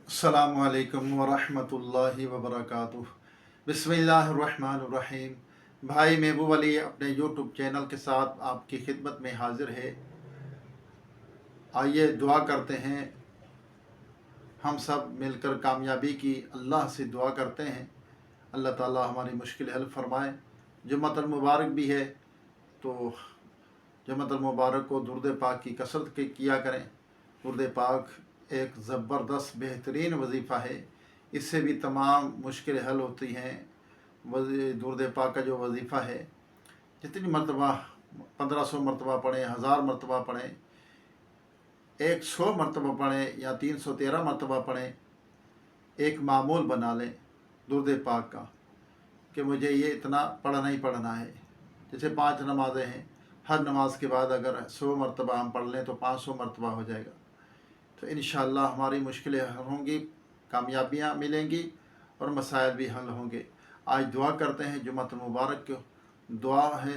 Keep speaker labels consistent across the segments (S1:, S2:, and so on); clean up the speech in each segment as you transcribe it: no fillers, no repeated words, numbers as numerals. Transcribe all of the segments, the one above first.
S1: अस्सलामु अलैकुम वरहमतुल्लाहि वबरकातुह। बिस्मिल्लाहिर्रहमानिर्रहीम। भाई महबूब अली अपने यूट्यूब चैनल के साथ आपकी खिदमत में हाजिर है। आइए दुआ करते हैं, हम सब मिलकर कामयाबी की अल्लाह से दुआ करते हैं। अल्लाह ताला हमारी मुश्किल हल फरमाए। जुम्मतुल मुबारक भी है, तो जुम्मतुल मुबारक को दुरूद पाक की कसरत किया करें। दुरूद पाक एक ज़बरदस्त बेहतरीन वजीफ़ा है, इससे भी तमाम मुश्किल हल होती हैं। दुरूद पाक का जो वजीफ़ा है, जितनी मरतबा 1500 मरतबा पढ़ें, 1000 मरतबा पढ़ें, 100 मरतबा पढ़ें या 313 मरतबा पढ़ें, एक मामूल बना लें दुरूद पाक का कि मुझे ये इतना पढ़ना ही पढ़ना है। जैसे 5 नमाज़ें हैं, हर नमाज के बाद अगर 100 मरतबा हम पढ़ लें तो 500 मरतबा हो जाएगा। तो इंशाअल्लाह हमारी मुश्किलें हल होंगी, कामयाबियाँ मिलेंगी और मसाइल भी हल होंगे। आज दुआ करते हैं, जुम्मतुल मुबारक की दुआ है,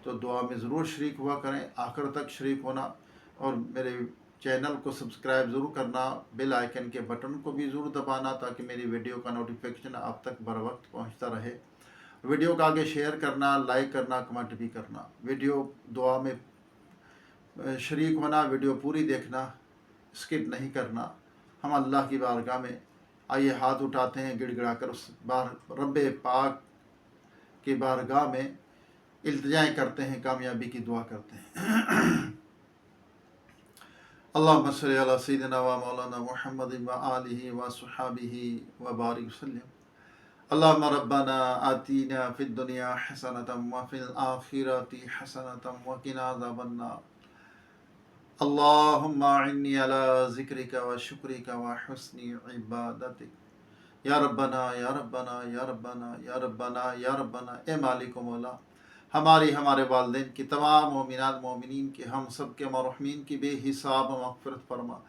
S1: तो दुआ में ज़रूर शरीक हुआ करें, आखिर तक शरीक होना, और मेरे चैनल को सब्सक्राइब ज़रूर करना, बेल आइकन के बटन को भी ज़रूर दबाना ताकि मेरी वीडियो का नोटिफिकेशन आप तक बर वक्त पहुँचता रहे। वीडियो को आगे शेयर करना, लाइक करना, कमेंट भी करना, वीडियो दुआ में शरीक होना, वीडियो पूरी देखना, स्किप नहीं करना। हम अल्लाह की बारगाह में आइए हाथ उठाते हैं, गिड़गिड़ा कर उस रब्बे पाक की बारगाह में इल्तिजाएँ करते हैं, कामयाबी की दुआ करते हैं। अल्लाहुम्मा सल्लि अला सय्यिदिना व मौलाना मुहम्मदिन व आलिहि व सुहाबिहि व बारिक वसल्लम। अल्लाहुम्मा रब्बना आतीना फिद दुनिया हसनतम व फिल आखिरति हसनतम व किना अज़ाबन्नार। अल्लाहुम्मा इन्नी अला ज़िक्रिका व शुक्रिका व हुस्नि इबादतिक। या रब्बना या रब्बना या रब्बना या रब्बना या रब्बना। ए मालिक मौला, हमारे वालिदैन की, तमाम मोमिनात मोमिनीन की, हम सब के मरहूमीन की बेहिसाब मग़फ़िरत फरमा।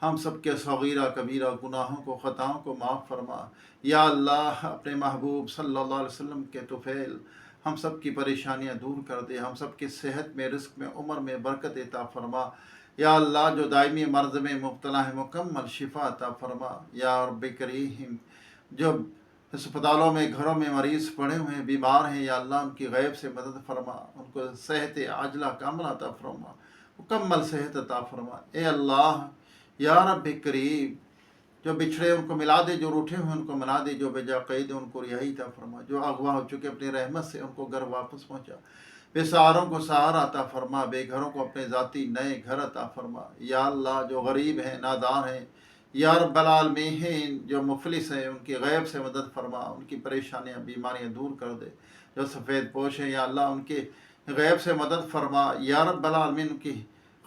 S1: हम सब के सगीरा कबीरा गुनाहों को, ख़ताओं को माफ़ फरमा। या अल्लाह, अपने महबूब सल्लल्लाहु अलैहि वसल्लम के तुफ़ैल हम सब की परेशानियाँ दूर कर दे। हम सब की सेहत में, रिज़्क़ में, उम्र में बरकत अता फरमा। या अल्लाह, जो दायमी मर्ज़ में मुब्तला है, मुकम्मल शिफा अता फरमा। या रब्बे करीम, जो अस्पतालों में, घरों में मरीज़ पड़े हुए हैं, बीमार हैं, या अल्लाह उनकी गैब से मदद फरमा, उनको सेहत आजला कामला अता फरमा, मुकम्मल सेहत अता फरमा। ए अल्लाह, या रब्बे करीम, जो बिछड़े उनको मिला दे, जो रूठे हुए उनको मना दे, जो बेजा कैद उनको रिहाई अता फरमा, जो अगवा हो चुके अपनी रहमत से उनको घर वापस पहुँचा। बेसहारों को सहारा अता फरमा, बेघरों को अपने ज़ाती नए घर अता फरमा। या अल्लाह, जो गरीब हैं, नादार हैं, या रब्बल आलमीन, जो मुफलिस हैं, उनकी गैब से मदद फरमा, उनकी परेशानियाँ बीमारियाँ दूर कर दे। जो सफ़ेद पोश हैं, या अल्लाह उनके गैब से मदद फरमा। या रब्बल आलमीन, उनकी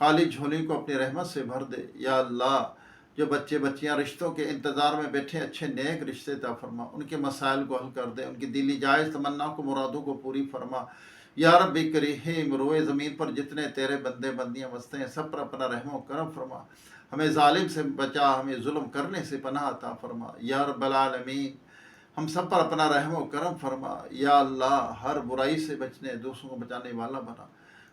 S1: खाली झोली को अपनी रहमत से भर दे। या अल्लाह, जो बच्चे बच्चियाँ रिश्तों के इंतज़ार में बैठे, अच्छे नेक रिश्ते अता फरमा, उनके मसाइल को हल कर दे, उनकी दिली जायज़ तमन्ना को, मुरादों को पूरी फरमा। या रब्बी करीम, रोए ज़मीन पर जितने तेरे बंदे बंदियाँ बसते हैं, सब पर अपना रहम करम फरमा। हमें जालिम से बचा, हमें जुल्म करने से पनाह अता फरमा। या रब्बल आलमीन, हम सब पर अपना रहम करम फरमा। या अल्लाह, हर बुराई से बचने, दूसरों को बचाने वाला बना।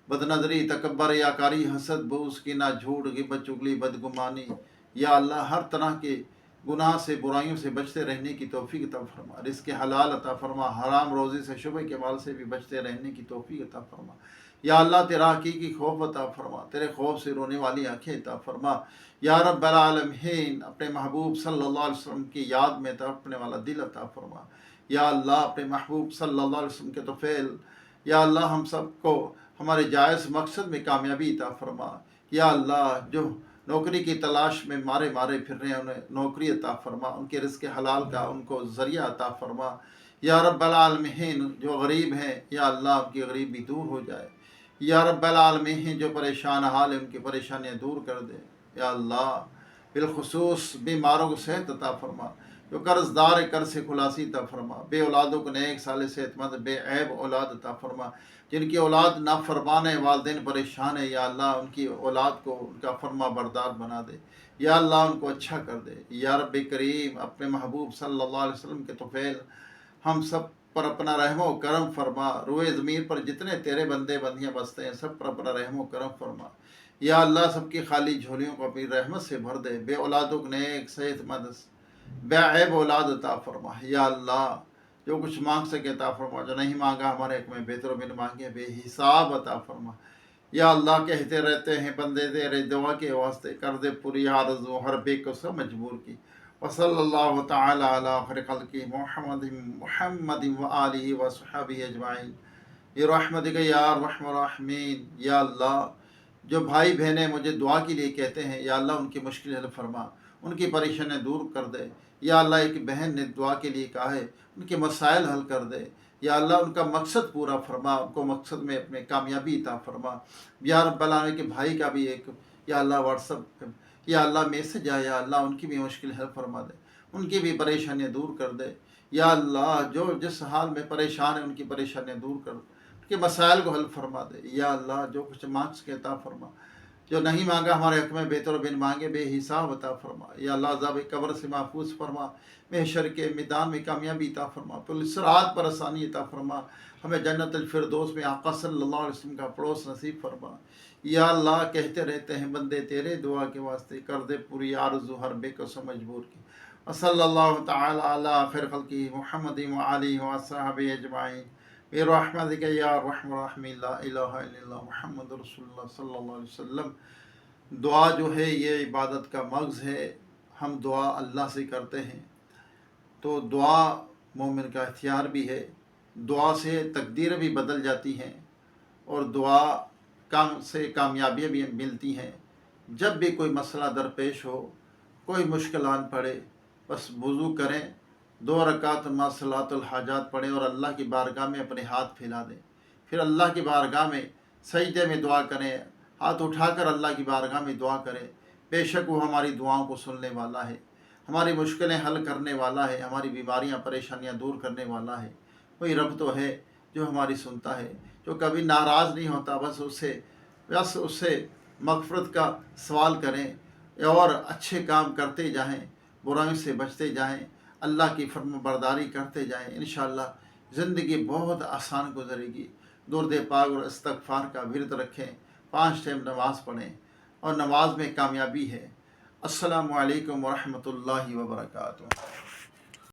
S1: बदनज़री, तकब्बर, याकारी, हसद, बुग़्ज़, कीना, झूठ, ग़िबत, चुगली, बदगुमानी, या अल्लाह हर तरह के गुनाह से, बुराइयों से बचते रहने की तौफीक अता फरमा। रिज़्क़ हलाल अता फरमा, हराम रोज़ी से, शुबह के माल से भी बचते रहने की तौफीक अता फरमा। या अल्लाह, तेरा हकीकी खौफ अता फरमा, तेरे खौफ से रोने वाली आँखें अता फरमा। या रब्बल आलमीन, अपने महबूब सल्लल्लाहु अलैहि वसल्लम की याद में तड़पने वाला दिल अता फरमा। या अल्लाह, अपने महबूब सल्लल्लाहु अलैहि वसल्लम के तौफ़ील, या अल्लाह हम सबको हमारे जायज़ मकसद में कामयाबी अता फरमा। या अल्लाह, जो नौकरी की तलाश में मारे मारे फिर रहे हैं, उन्हें नौकरी अता फरमा, उनके रिज़्क़ हलाल का उनको ज़रिया अता फरमा। या रब्बल आलमीन, जो गरीब हैं, या अल्लाह उनकी गरीबी दूर हो जाए। या रब्बल आलमीन, जो परेशान हाल है, उनकी परेशानियाँ दूर कर दे। या अल्लाह, बिलखुसूस बीमारों को सेहत अता फरमा, जो कर्ज़दार है कर्ज़ से खुलासी अता फरमा, बे औलादों को नेक साले सेहतमंद बेऐब औलाद अता फरमा, जिनकी औलाद नाफरमान है, वालिदैन परेशान है, या अल्लाह उनकी औलाद को उनका फरमा बरदार बना दे। या अल्लाह उनको अच्छा कर दे। या रब्बे करीम, अपने महबूब सल्लल्लाहु अलैहि वसल्लम के तौफ़ील हम सब पर अपना रहम व करम फरमा। रोए ज़मीन पर जितने तेरे बंदे बंदियाँ बसते हैं, सब पर अपना रहम व करम फरमा। یا اللہ سب کی خالی جھولیوں کو اپنی رحمت سے بھر دے، بے اولادوں کو نیک صحت مند بے عیب اولاد عطا فرما۔ یا اللہ جو کچھ مانگ سکے عطا فرما، جو نہیں مانگا ہمارے حق میں بہتر بن مانگے بے حساب عطا فرما۔ یا اللہ کہتے رہتے ہیں بندے تیرے دعا کے واسطے کر دے پوری آرزو ہر بے کس مجبور کی۔ وصلی اللہ تعالی علی خیر خلقہ محمد و آلہ و صحبہ اجمعین برحمتک یا ارحم الراحمین۔ یا اللہ جو بھائی بہنیں مجھے دعا کے لیے کہتے ہیں، یا اللہ ان کی مشکل حل فرما، ان کی پریشانیاں دور کر دے۔ یا اللہ ایک بہن نے دعا کے لیے کہا ہے، ان کے مسائل حل کر دے۔ یا اللہ ان کا مقصد پورا فرما، ان کو مقصد میں اپنے کامیابی عطا فرما۔ یا رب العالمین کے بھائی کا بھی ایک یا اللہ واٹس ایپ یا اللہ میسج آیا، یا اللہ ان کی بھی مشکل حل فرما دے، ان کی بھی پریشانیاں دور کر دے۔ یا اللہ جو جس حال میں پریشان ہیں ان کی پریشانیاں دور کر دے، ان کے مسائل کو حل فرما دے۔ یا اللہ جو کچھ مانگ سکے عطا فرما، جو نہیں مانگا ہمارے حق میں بہتر بن مانگے بے حساب عطا فرما۔ یا اللہ عذاب قبر سے محفوظ فرما، محشر کے میدان میں کامیابی عطا فرما، پل صراط پر آسانی عطا فرما، ہمیں جنت الفردوس میں آقا صلی اللہ علیہ وسلم کا پڑوس نصیب فرما۔ یا اللہ کہتے رہتے ہیں بندے تیرے دعا کے واسطے کر دے پوری آرزو ہر بے کس مجبور کی۔ وصلی اللہ تعالی علی خیر خلقہ محمد و آلہ و صحبہ اجمعین برحمتک یا ارحم الراحمین۔ لا الہ الا اللہ محمد رسول اللہ صلی اللہ علیہ وسلم۔ دعا جو ہے یہ عبادت کا مغز ہے، ہم دعا اللہ سے کرتے ہیں، تو دعا مومن کا ہتھیار بھی ہے۔ دعا سے تقدیر بھی بدل جاتی ہیں اور دعا سے کامیابیاں بھی ملتی ہیں۔ جب بھی کوئی مسئلہ درپیش ہو، کوئی مشکل آن پڑے، بس وضو کریں، 2 رکعت نماز صلاۃ الحاجات پڑھیں اور اللہ کی بارگاہ میں اپنے ہاتھ پھیلا دیں۔ پھر اللہ کی بارگاہ میں سجدے میں دعا کریں، ہاتھ اٹھا کر اللہ کی بارگاہ میں دعا کریں۔ بے شک وہ ہماری دعاؤں کو سننے والا ہے، ہماری مشکلیں حل کرنے والا ہے، ہماری بیماریاں پریشانیاں دور کرنے والا ہے۔ وہی رب تو ہے جو ہماری سنتا ہے، جو کبھی ناراض نہیں ہوتا۔ بس اس سے مغفرت کا سوال کریں اور اچھے کام کرتے جائیں، برائیوں سے بچتے جائیں، اللہ کی فرم برداری کرتے جائیں، انشاءاللہ زندگی بہت آسان گزرے گی۔ درود پاک اور استغفار کا ورد رکھیں، 5 ٹائم نماز پڑھیں اور نماز میں کامیابی ہے۔ السلام علیکم ورحمۃ اللہ وبرکاتہ۔